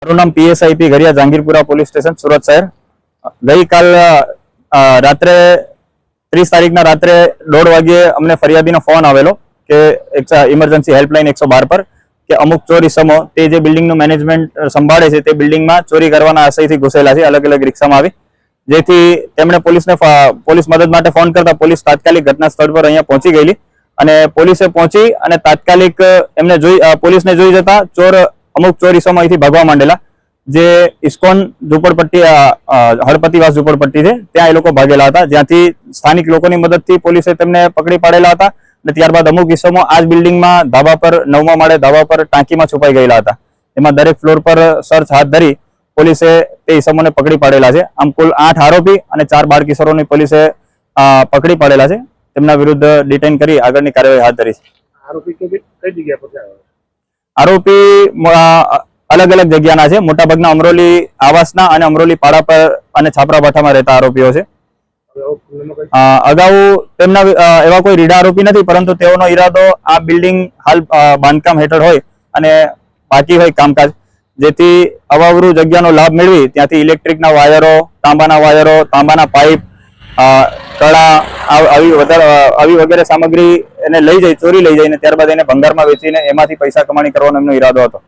મારું નામ પીએસઆઈપી ઘરિયા Jahangirpura police station Surat શહેર. ગઈકાલ રાત્રે 30 તારીખના રાત્રે 1:30 વાગ્યે અમને ફરિયાદીનો ફોન આવેલો કે ઇમરજન્સી હેલ્પલાઇન 112 પર કે અમુક ચોર ઇસમો તે જે બિલ્ડિંગનું મેનેજમેન્ટ સંભાળે છે તે બિલ્ડિંગમાં ચોરી કરવાના આશયથી ઘૂસેલા છે. અલગ અલગ રિક્ષામાં આવી જેથી તેમણે પોલીસ મદદ માટે ફોન કરતા પોલીસ તાત્કાલિક ઘટના સ્થળ પર અહીંયા પહોંચી ગયેલી અને પોલીસે પહોંચી અને તાત્કાલિક એમને પોલીસને જોઈ જતા અમુક ચોર ઇસમો અહીંથી ભાગવા માંડેલા. જે ઇસ્કોન ઝુંપડપટ્ટી હળપતિવાસ ઝુંપડપટ્ટી છે ત્યાં એ લોકો ભાગેલા હતા, જ્યાંથી સ્થાનિક લોકોની મદદથી પોલીસે તેમને પકડી પાડેલા હતા અને ત્યારબાદ અમુક ઇસમો આ જ બિલ્ડિંગમાં ધાબા પર 9મા માળે ધાબા પર ટાંકીમાં છુપાઈ ગયેલા હતા. એમાં દરેક ફ્લોર પર સર્ચ હાથ ધરી પોલીસે તે ઇસમોને પકડી પાડેલા છે. આમ કુલ 8 આરોપી અને 4 બાળ કિશોરોની પોલીસે પકડી પાડેલા છે. તેમના વિરુદ્ધ ડિટેન કરી આગળની કાર્યવાહી હાથ ધરી છે. આરોપી કઈ જગ્યા પર છે? આરોપી અલગ અલગ જગ્યાના છે. મોટાભાગના અમરોલી આવાસના અને અમરોલી પાડા પર અને છાપરા ભાઠામાં રહેતા આરોપીઓ છે. અગાઉ તેમના એવા કોઈ રીડા આરોપી નથી, પરંતુ તેઓનો ઈરાદો આ બિલ્ડિંગ હાલ બાંધકામ હેઠળ હોય અને બાકી હોય કામકાજ, જેથી અવાવરૂ જગ્યાનો લાભ મેળવી ત્યાંથી ઇલેક્ટ્રિકના વાયરો, તાંબાના પાઇપ, કળા આવી વગેરે સામગ્રી એને ચોરી લઈ જઈને ત્યારબાદ એને ભંગારમાં વેચીને એમાંથી પૈસા કમાણી કરવાનો એમનો ઈરાદો હતો.